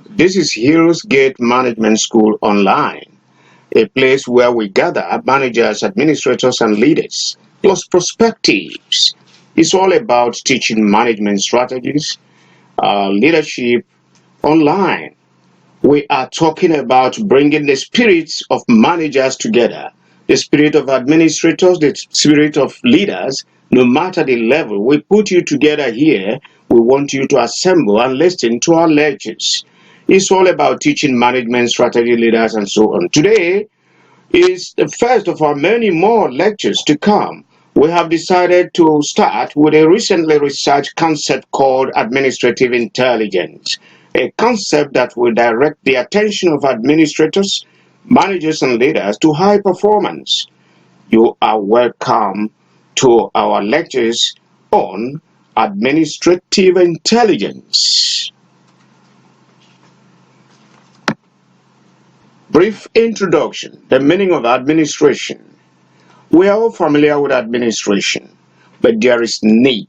This is Heroes Gate Management School Online, a place where we gather managers, administrators, and leaders, plus perspectives. It's all about teaching management strategies, leadership online. We are talking about bringing the spirits of managers together, the spirit of administrators, the spirit of leaders, no matter the level. We put you together here. We want you to assemble and listen to our lectures. It's all about teaching management strategy, leaders, and so on. Today is the first of our many more lectures to come. We have decided to start with a recently researched concept called administrative intelligence, a concept that will direct the attention of administrators, managers, and leaders to high performance. You are welcome to our lectures on administrative intelligence. Brief introduction, the meaning of administration. We are all familiar with administration, but there is need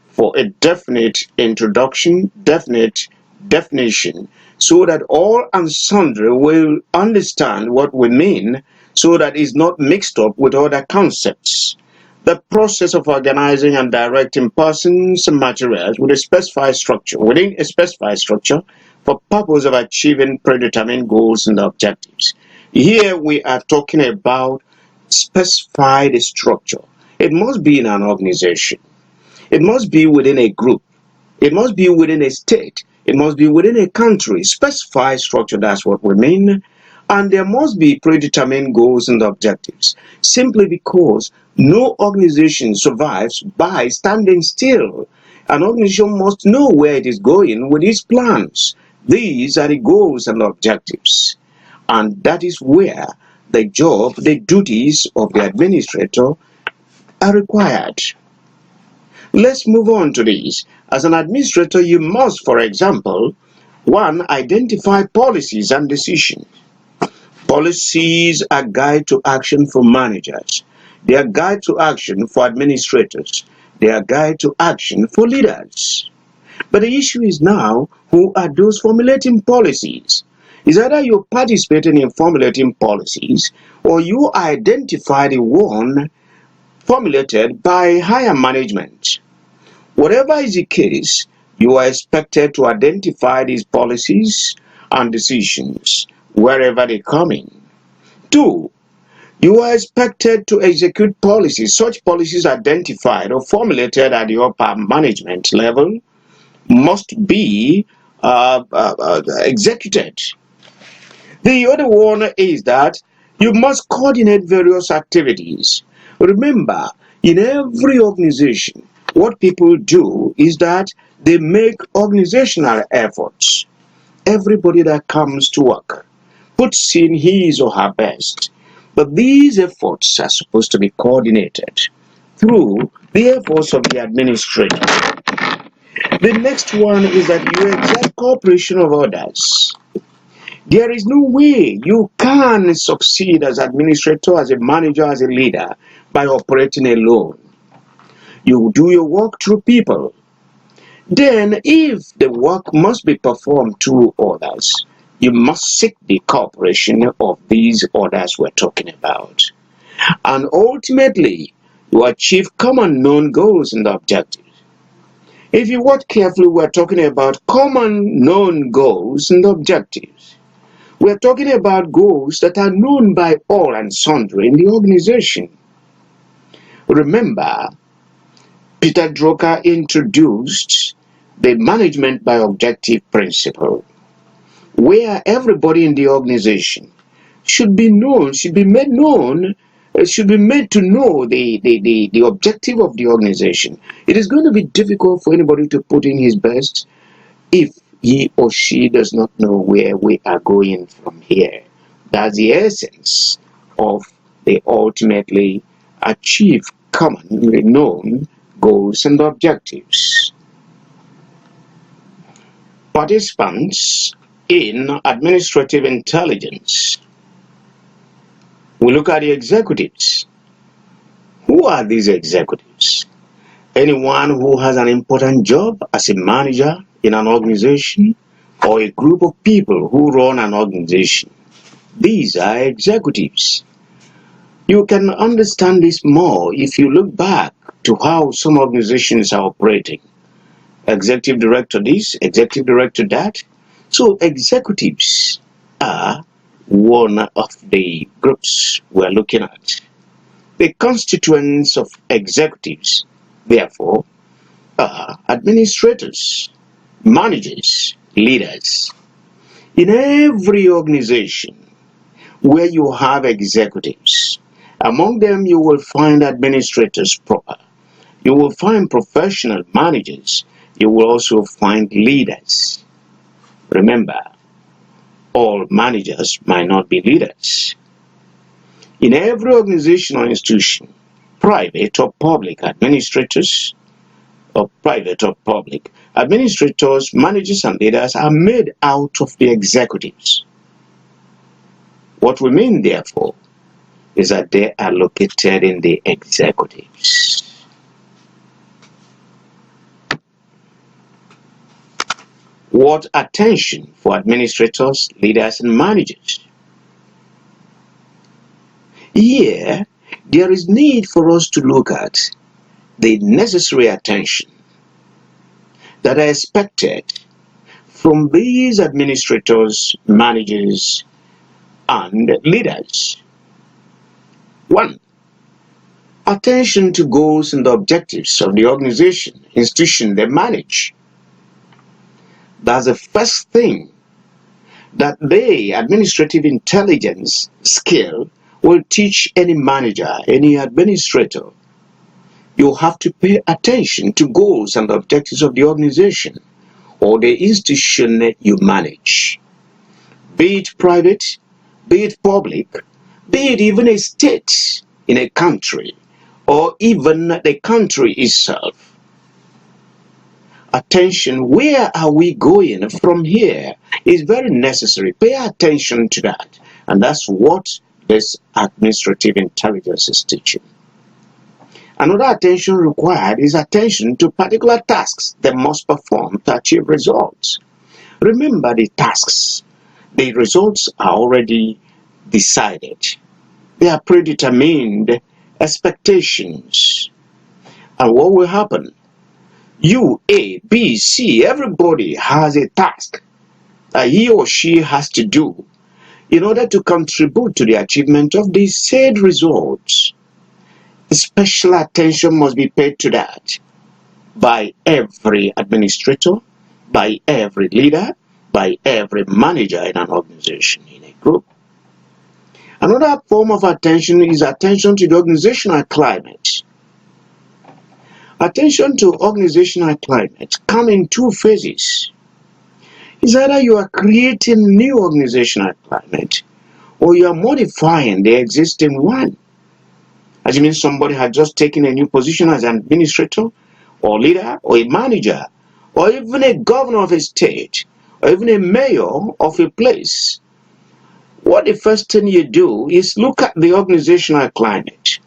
for a definite introduction, definite definition, so that all and sundry will understand what we mean, so that it's not mixed up with other concepts. The process of organizing and directing persons and materials with a specified structure, within a specified structure, for purpose of achieving predetermined goals and objectives. Here we are talking about specified structure. It must be in an organization. It must be within a group. It must be within a state. It must be within a country. Specified structure, that's what we mean. And there must be predetermined goals and objectives, simply because no organization survives by standing still. An organization must know where it is going with its plans. These are the goals and objectives. And that is where the job, the duties of the administrator are required. Let's move on to this. As an administrator, you must, for example, 1. Identify policies and decisions. Policies are guide to action for managers. They are guide to action for administrators. They are guide to action for leaders. But the issue is now, who are those formulating policies? Is either you're participating in formulating policies, or you identify the one formulated by higher management. Whatever is the case, you are expected to identify these policies and decisions wherever they come in. 2. You are expected to execute policies. Such policies identified or formulated at the upper management level must be executed. The other one is that you must coordinate various activities. Remember, in every organization, what people do is that they make organizational efforts. Everybody that comes to work puts in his or her best. But these efforts are supposed to be coordinated through the efforts of the administrator. The next one is that you exert cooperation of others. There is no way you can succeed as administrator, as a manager, as a leader by operating alone. You do your work through people. Then, if the work must be performed through others, you must seek the cooperation of these others we're talking about. And ultimately, you achieve common known goals and objectives. If you watch carefully, we're talking about common known goals and objectives. We're talking about goals that are known by all and sundry in the organization. Remember, Peter Drucker introduced the management by objective principle, where everybody in the organization should be known, should be made known, should be made to know the objective of the organization. It is going to be difficult for anybody to put in his best if he or she does not know where we are going from here. That's the essence of the ultimately achieved commonly known goals and objectives. Participants in administrative intelligence. We look at the executives. Who are these executives? Anyone who has an important job as a manager in an organization, or a group of people who run an organization. These are executives. You can understand this more if you look back to how some organizations are operating. Executive director this, executive director that. So executives are one of the groups we're looking at. The constituents of executives, therefore, are administrators, managers, leaders. In every organization where you have executives, among them you will find administrators proper. You will find professional managers. You will also find leaders. Remember, all managers might not be leaders. In every organization or institution, private or public administrators, managers, and leaders are made out of the executives. What we mean, therefore, is that they are located in the executives. What attention for administrators, leaders, and managers? Here, there is need for us to look at the necessary attention that are expected from these administrators, managers, and leaders. 1. Attention to goals and objectives of the organization, institution they manage. That's the first thing that the administrative intelligence skill will teach any manager, any administrator. You have to pay attention to goals and objectives of the organization or the institution you manage. Be it private, be it public, be it even a state in a country, or even the country itself. Attention, where are we going from here, is very necessary. Pay attention to that. And that's what this administrative intelligence is teaching. Another attention required is attention to particular tasks they must perform to achieve results. Remember the tasks. The results are already decided. They are predetermined expectations. And what will happen? You, A, B, C, everybody has a task that he or she has to do in order to contribute to the achievement of the said results. Special attention must be paid to that by every administrator, by every leader, by every manager in an organization, in a group. Another form of attention is attention to the organizational climate. Attention to organizational climate comes in two phases. It's either you are creating new organizational climate or you are modifying the existing one. As you mean somebody had just taken a new position as an administrator or leader or a manager or even a governor of a state or even a mayor of a place. What the first thing you do is look at the organizational climate.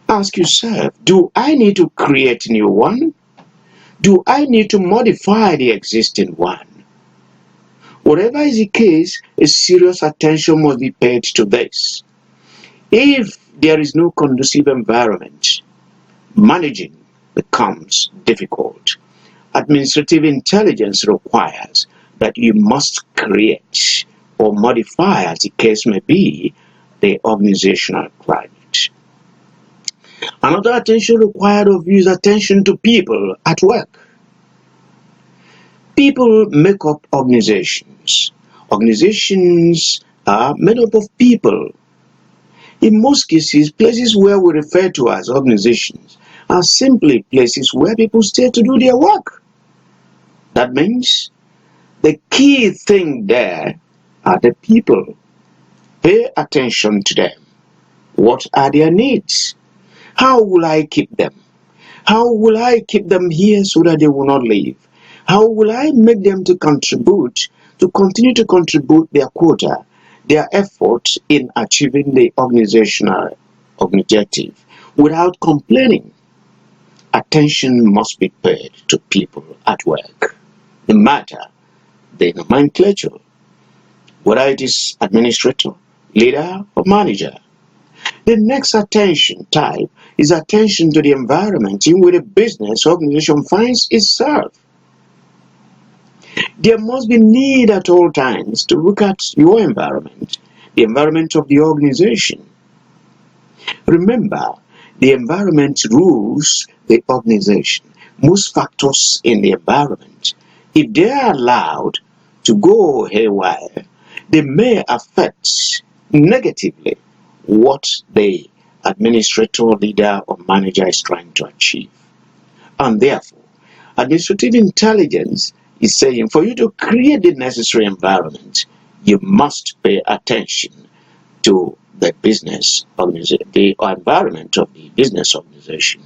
Ask yourself, do I need to create a new one? Do I need to modify the existing one? Whatever is the case, a serious attention must be paid to this. If there is no conducive environment, managing becomes difficult. Administrative intelligence requires that you must create or modify, as the case may be, the organizational climate. Another attention required of you is attention to people at work. People make up organizations. Organizations are made up of people. In most cases, places where we refer to as organizations are simply places where people stay to do their work. That means the key thing there are the people. Pay attention to them. What are their needs? How will I keep them? How will I keep them here so that they will not leave? How will I make them to continue to contribute their quota, their effort in achieving the organizational objective without complaining? Attention must be paid to people at work. No matter the nomenclature, whether it is administrator, leader, or manager. The next attention type is attention to the environment in which a business organization finds itself. There must be need at all times to look at your environment, the environment of the organization. Remember, the environment rules the organization. Most factors in the environment, if they are allowed to go haywire, they may affect negatively what the administrator, leader, or manager is trying to achieve. And therefore, administrative intelligence is saying for you to create the necessary environment, you must pay attention to the business organization, the environment of the business organization.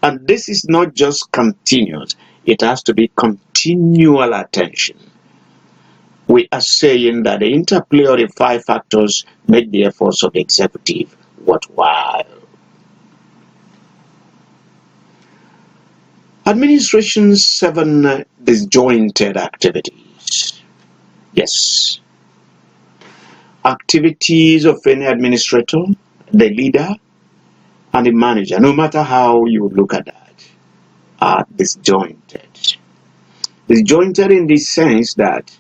And this is not just continuous, it has to be continual attention. We are saying that the interplay of the 5 factors make the efforts of the executive worthwhile. Administration's 7 disjointed activities. Yes. Activities of any administrator, the leader, and the manager, no matter how you look at that, are disjointed. Disjointed in the sense that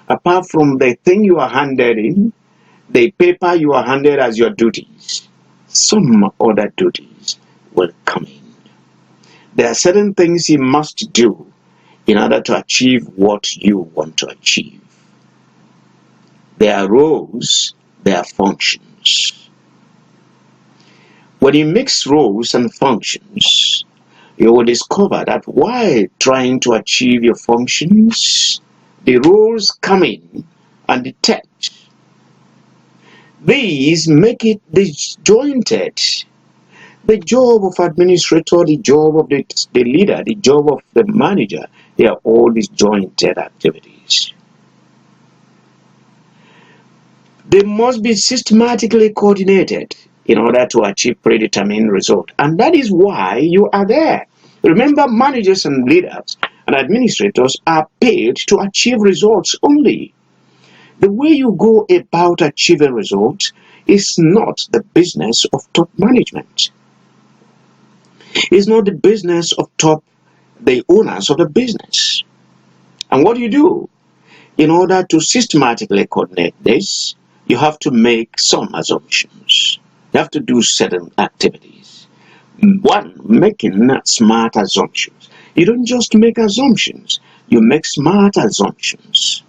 apart from the thing you are handed in, the paper you are handed as your duties, some other duties will come in. There are certain things you must do in order to achieve what you want to achieve. There are roles, there are functions. When you mix roles and functions, you will discover that while trying to achieve your functions, the roles come in and detect. These make it disjointed. The job of administrator, the job of the leader, the job of the manager, they are all disjointed activities. They must be systematically coordinated in order to achieve predetermined result. And that is why you are there. Remember, managers and leaders and administrators are paid to achieve results only. The way you go about achieving results is not the business of top management. It's not the business of the owners of the business. And what do you do? In order to systematically coordinate this, you have to make some assumptions. You have to do certain activities. 1, making smart assumptions. You don't just make assumptions, you make smart assumptions.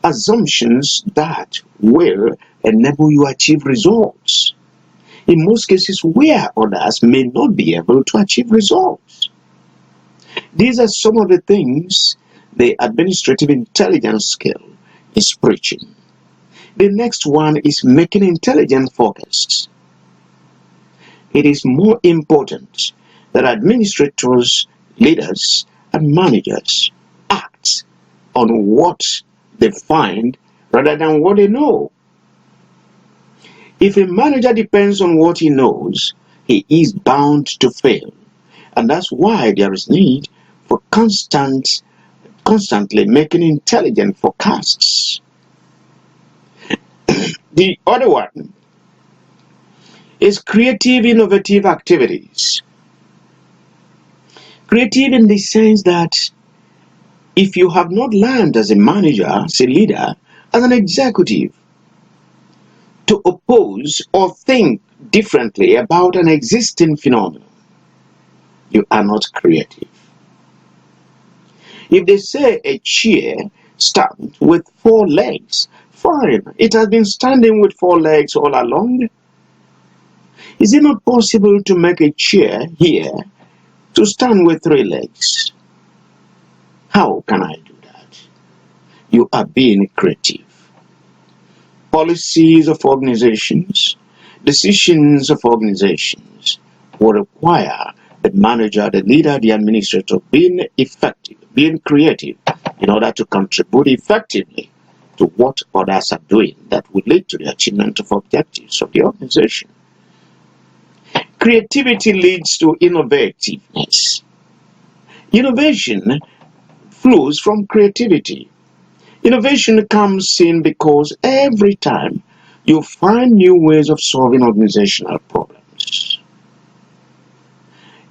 Assumptions that will enable you to achieve results. In most cases where others may not be able to achieve results. These are some of the things the administrative intelligence skill is preaching. The next one is making intelligent forecasts. It is more important that administrators, leaders, and managers act on what they find rather than what they know. If a manager depends on what he knows, he is bound to fail. And that's why there is need for constantly making intelligent forecasts. The other one is creative, innovative activities. Creative in the sense that if you have not learned as a manager, as a leader, as an executive, to oppose or think differently about an existing phenomenon, you are not creative. If they say a chair stands with 4 legs, fine, it has been standing with 4 legs all along. Is it not possible to make a chair here to stand with 3 legs? How can I do that? You are being creative. Policies of organizations, decisions of organizations will require the manager, the leader, the administrator being effective, being creative in order to contribute effectively to what others are doing that will lead to the achievement of objectives of the organization. Creativity leads to innovativeness. Innovation flows from creativity. Innovation comes in because every time you find new ways of solving organizational problems.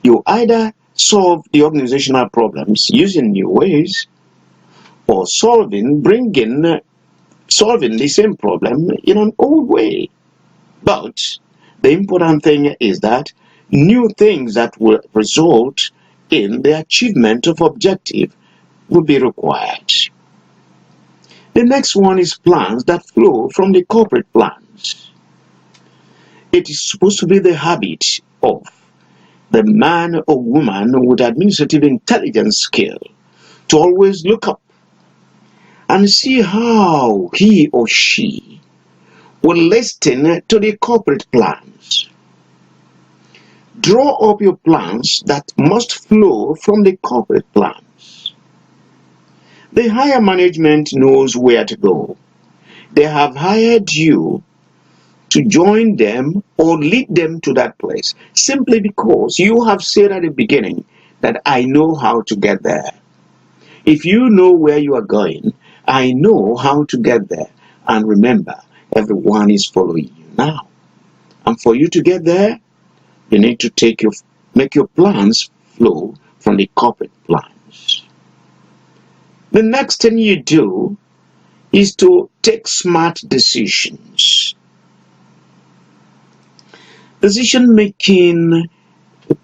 You either solve the organizational problems using new ways or solving the same problem in an old way. But the important thing is that new things that will result in the achievement of objective will be required. The next one is plans that flow from the corporate plans. It is supposed to be the habit of the man or woman with administrative intelligence skill to always look up and see how he or she will listen to the corporate plans. Draw up your plans that must flow from the corporate plans. The higher management knows where to go. They have hired you to join them or lead them to that place simply because you have said at the beginning that I know how to get there. If you know where you are going, I know how to get there. And remember, everyone is following you now. And for you to get there, you need to make your plans flow from the corporate plans. The next thing you do is to take smart decisions. Decision making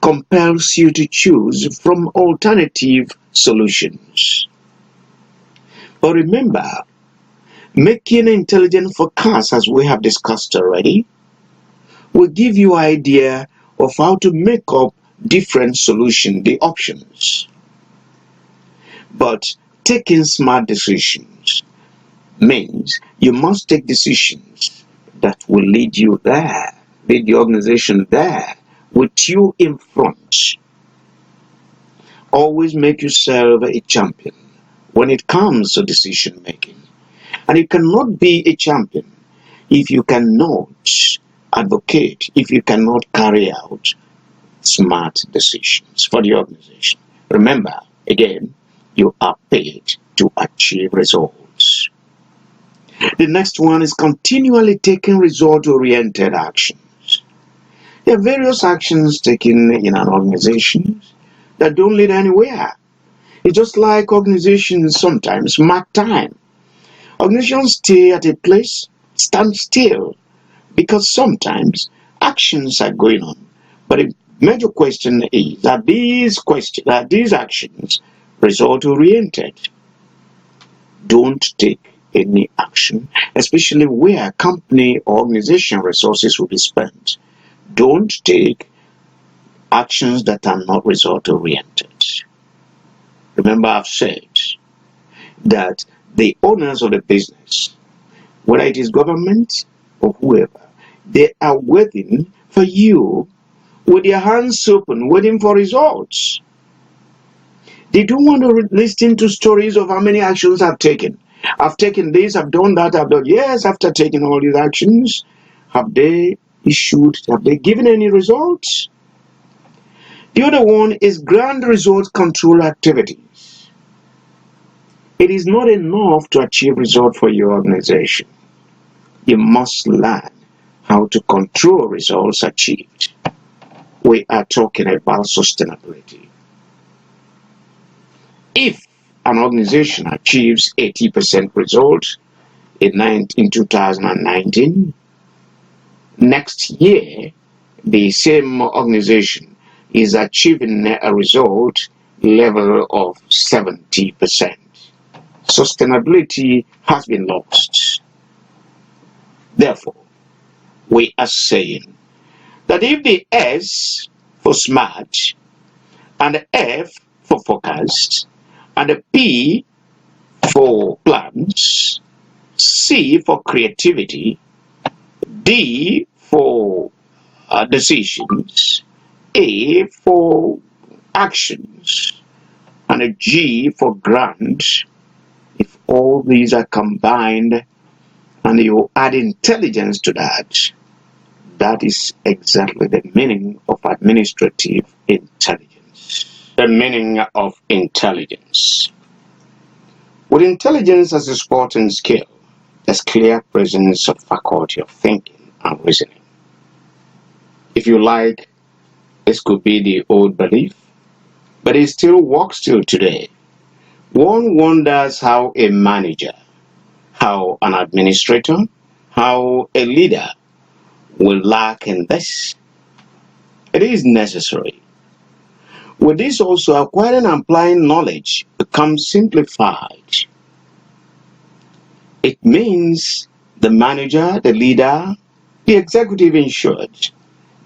compels you to choose from alternative solutions. But remember, making intelligent forecasts, as we have discussed already, will give you an idea of how to make up different solutions, the options. But taking smart decisions means you must take decisions that will lead you there, lead the organization there, with you in front. Always make yourself a champion when it comes to decision making. And you cannot be a champion if you cannot advocate, if you cannot carry out smart decisions for the organization. Remember, again, you are paid to achieve results. The next one is continually taking result-oriented actions. There are various actions taken in an organization that don't lead anywhere. It's just like organizations sometimes mark time. Organizations stay at a place, stand still, because sometimes actions are going on. But the major question is that these actions result-oriented. Don't take any action, especially where company or organization resources will be spent. Don't take actions that are not result-oriented. Remember, I've said that the owners of the business, whether it is government or whoever, they are waiting for you with their hands open, waiting for results. They don't want to listen to stories of how many actions I've taken. I've taken this, I've done that, I've done. Yes, after taking all these actions, have they given any results? The other one is grand result control activities. It is not enough to achieve result for your organization. You must learn how to control results achieved. We are talking about sustainability. If an organization achieves 80% result in 2019, next year the same organization is achieving a result level of 70%. Sustainability has been lost. Therefore, we are saying that if the S for smart and the F for forecast and the P for plans, C for creativity, D for decisions, A for actions, and a G for grants, if all these are combined and you add intelligence to that, that is exactly the meaning of administrative intelligence. The meaning of intelligence. With intelligence as a supporting skill, there's clear presence of faculty of thinking and reasoning. If you like, this could be the old belief, but it still works till today. One wonders how a manager, how an administrator, how a leader will lack in this. It is necessary. With this also, acquiring and applying knowledge becomes simplified. It means the manager, the leader, the executive in short,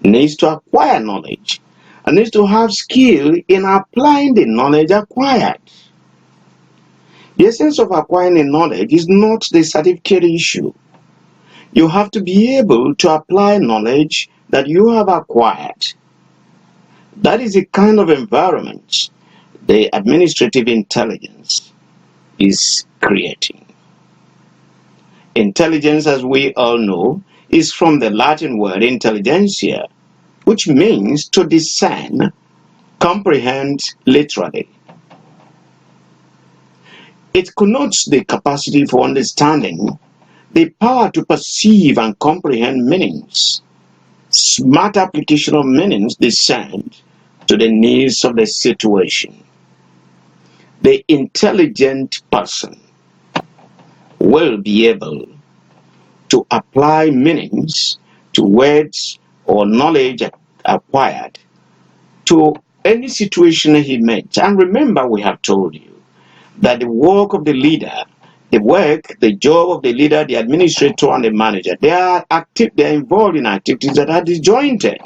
needs to acquire knowledge and needs to have skill in applying the knowledge acquired. The essence of acquiring a knowledge is not the certificate issue. You have to be able to apply knowledge that you have acquired. That is the kind of environment the administrative intelligence is creating. Intelligence, as we all know, is from the Latin word intelligentsia, which means to discern, comprehend literally. It connotes the capacity for understanding, the power to perceive and comprehend meanings, smart application of meanings discerned to the needs of the situation. The intelligent person will be able to apply meanings to words or knowledge acquired to any situation he meets. And remember, we have told you that the work of the leader, the job of the leader, the administrator, and the manager, they are involved in activities that are disjointed.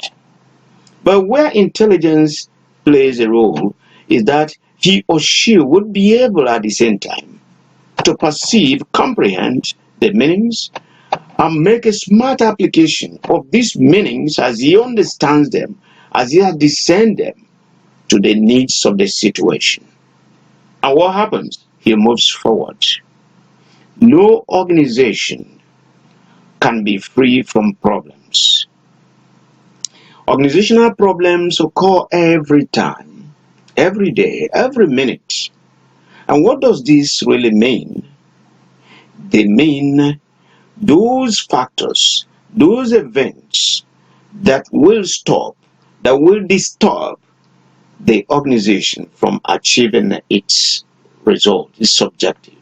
But where intelligence plays a role is that he or she would be able at the same time to perceive, comprehend the meanings, and make a smart application of these meanings as he understands them, as he has discerned them to the needs of the situation. And what happens? He moves forward. No organization can be free from problems. Organizational problems occur every time, every day, every minute. And what does this really mean? They mean those factors, those events that will stop, that will disturb the organization from achieving its result, its objective.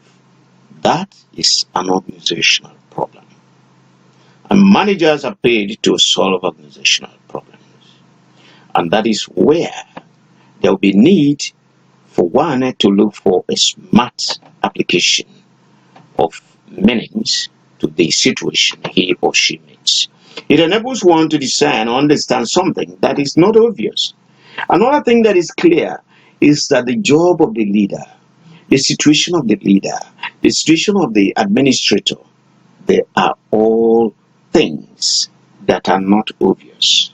That is an organizational problem. And managers are paid to solve organizational problems. And that is where there will be need for one to look for a smart application of meanings to the situation he or she meets. It enables one to discern or understand something that is not obvious. Another thing that is clear is that the job of the leader, the situation of the leader, the situation of the administrator, they are all things that are not obvious.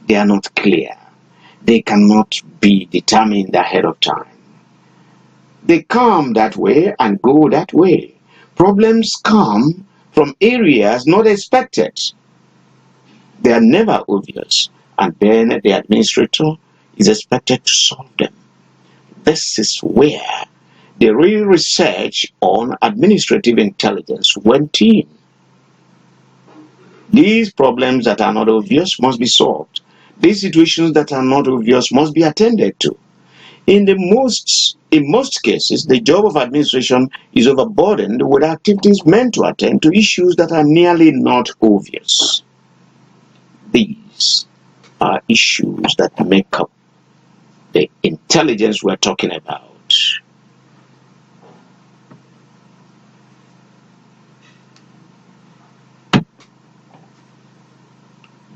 They are not clear. They cannot be determined ahead of time. They come that way and go that way. Problems come from areas not expected. They are never obvious, and then the administrator is expected to solve them. This is where the real research on administrative intelligence went in. These problems that are not obvious must be solved. These situations that are not obvious must be attended to. In most cases, the job of administration is overburdened with activities meant to attend to issues that are nearly not obvious. These are issues that make up the intelligence we're talking about.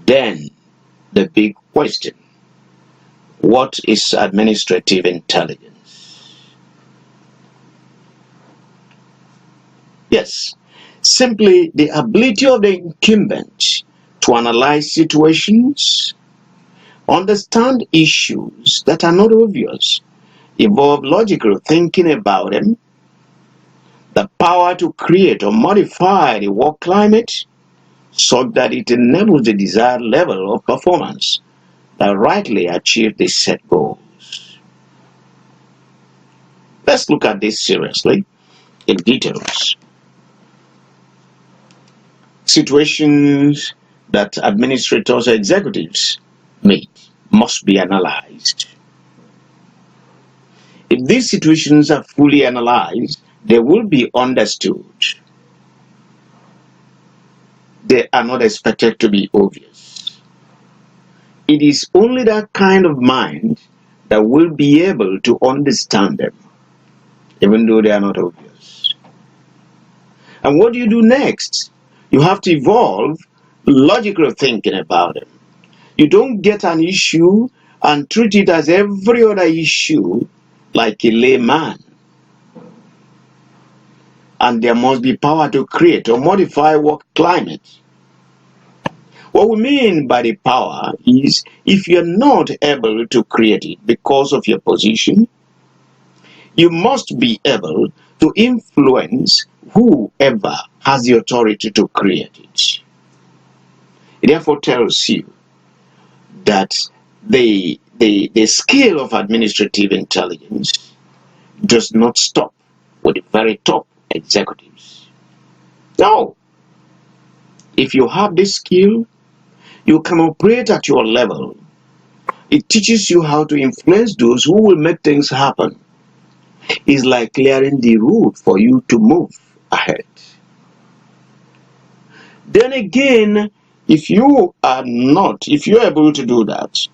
Then, the big question: what is administrative intelligence? Yes, simply the ability of the incumbent to analyze situations, understand issues that are not obvious, evolve logical thinking about them, the power to create or modify the work climate so that it enables the desired level of performance that rightly achieve the set goals. Let's look at this seriously. in details. Situations that administrators or executives meet must be analyzed. If these situations are fully analyzed, they will be understood. They are not expected to be obvious. It is only that kind of mind that will be able to understand them, even though they are not obvious. And what do you do next? You have to evolve logical thinking about them. You don't get an issue and treat it as every other issue like a layman. And there must be power to create or modify work climate. What we mean by the power is if you're not able to create it because of your position, you must be able to influence whoever has the authority to create it. It therefore tells you that the scale of administrative intelligence does not stop with the very top executives. No. If you have this skill, you can operate at your level. It teaches you how to influence those who will make things happen. It's like clearing the road for you to move ahead. Then again, if you're able to do that,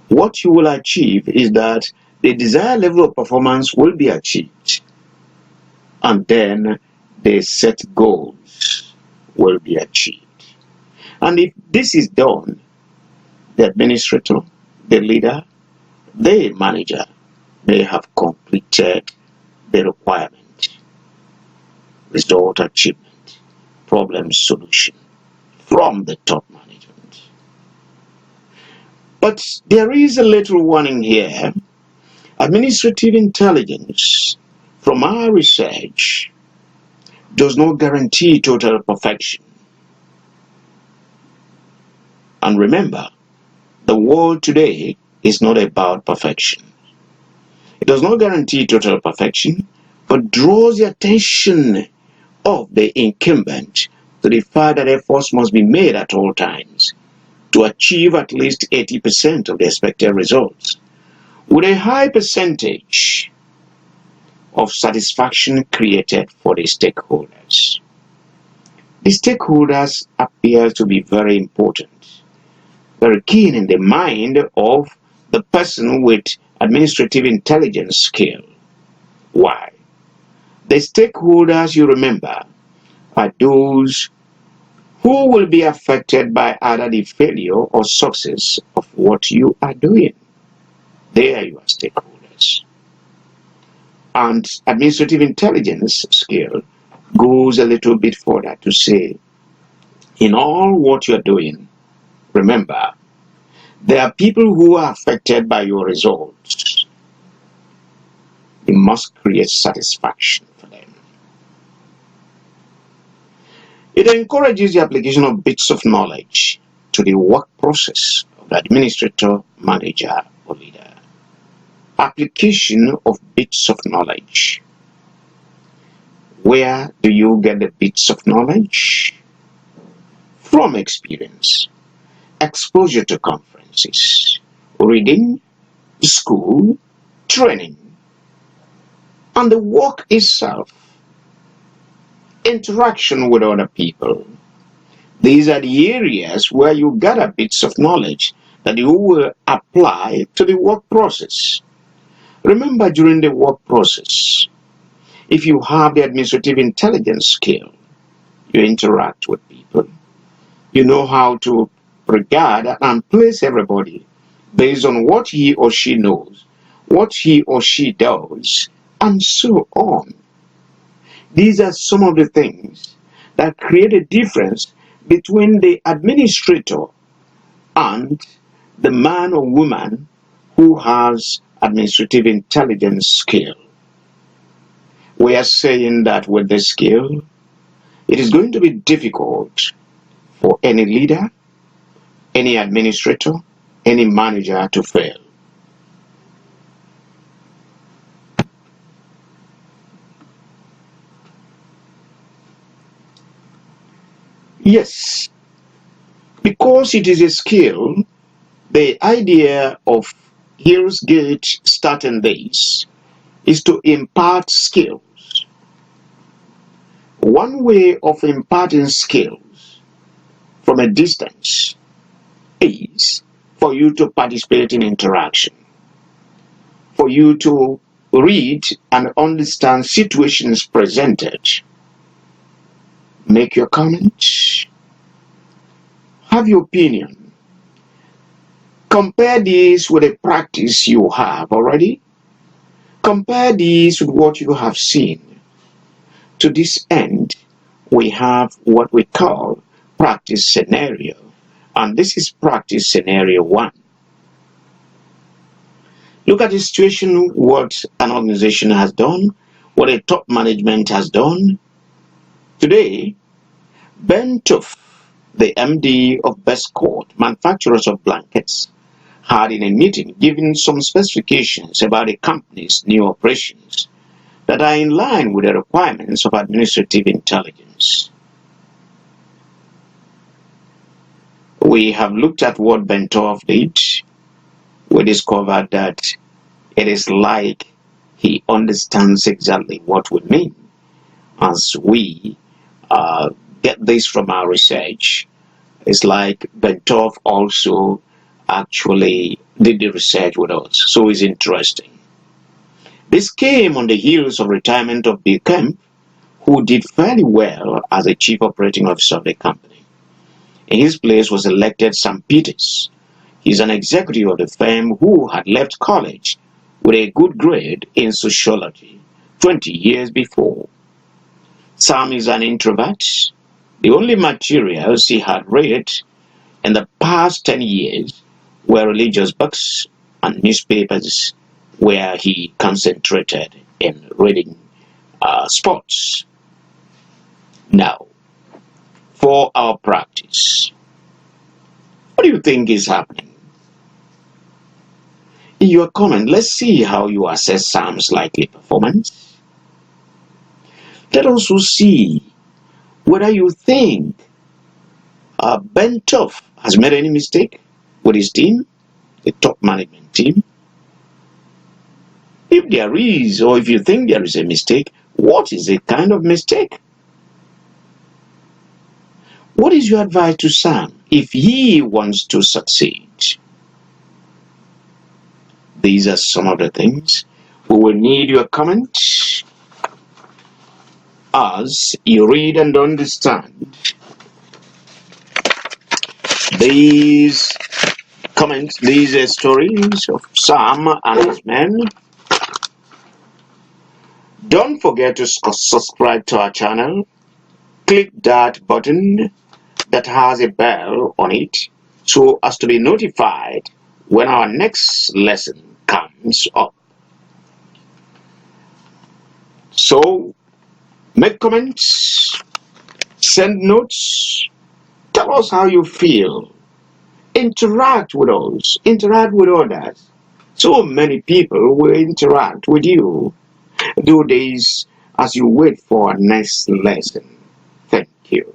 what you will achieve is that the desired level of performance will be achieved. And then the set goals will be achieved. And if this is done, the administrator, the leader, the manager, they have completed the requirement. Result achievement, problem solution from the top management. But there is a little warning here. Administrative intelligence, from our research, does not guarantee total perfection. And remember, the world today is not about perfection. It does not guarantee total perfection, but draws the attention of the incumbent to the fact that efforts must be made at all times to achieve at least 80% of the expected results, with a high percentage of satisfaction created for the stakeholders. The stakeholders appear to be very important, very keen in the mind of the person with administrative intelligence skill. Why? The stakeholders, you remember, are those who will be affected by either the failure or success of what you are doing. They are your stakeholders. And administrative intelligence skill goes a little bit further to say, in all what you're doing, remember, there are people who are affected by your results. You must create satisfaction for them. It encourages the application of bits of knowledge to the work process of the administrator, manager, or leader. Application of bits of knowledge. Where do you get the bits of knowledge? From experience, exposure to conferences, reading, school, training, and the work itself. Interaction with other people. These are the areas where you gather bits of knowledge that you will apply to the work process. Remember, during the work process, if you have the administrative intelligence skill, you interact with people. You know how to regard and place everybody based on what he or she knows, what he or she does, and so on. These are some of the things that create a difference between the administrator and the man or woman who has administrative intelligence skill. We are saying that with this skill, it is going to be difficult for any leader, any administrator, any manager to fail. Yes, because it is a skill, the idea of Heroes Gate starting this is to impart skills. One way of imparting skills from a distance is for you to participate in interaction, for you to read and understand situations presented. Make your comments, have your opinion. Compare this with a practice you have already. Compare this with what you have seen. To this end, we have what we call practice scenario, and this is practice scenario 1. Look at the situation, what an organization has done, what a top management has done. Today, Ben Tuff, the MD of Bestcourt, manufacturers of blankets, had in a meeting given some specifications about the company's new operations that are in line with the requirements of administrative intelligence. We have looked at what Ben Tuff did. We discovered that it is like he understands exactly what we mean as we get this from our research. It's like Ben Tuff also actually did the research with us, so it's interesting. This came on the heels of retirement of Bill Kemp, who did fairly well as a chief operating officer of the company. In his place was elected Sam Peters. He's an executive of the firm who had left college with a good grade in sociology 20 years before. Sam is an introvert. The only materials he had read in the past 10 years were religious books and newspapers, where he concentrated in reading sports. Now, for our practice, what do you think is happening? In your comment, let's see how you assess Sam's likely performance. Let us also see whether you think Ben Tuff has made any mistake with his team, the top management team. If there is, or if you think there is a mistake, what is the kind of mistake? What is your advice to Sam if he wants to succeed? These are some of the things. We will need your comments as you read and understand these comments, these stories of Sam and his men. Don't forget to subscribe to our channel. Click that button that has a bell on it so as to be notified when our next lesson comes up. So, make comments, send notes, tell us how you feel, interact with us, interact with others. So many people will interact with you. Do this as you wait for our next lesson. Thank you.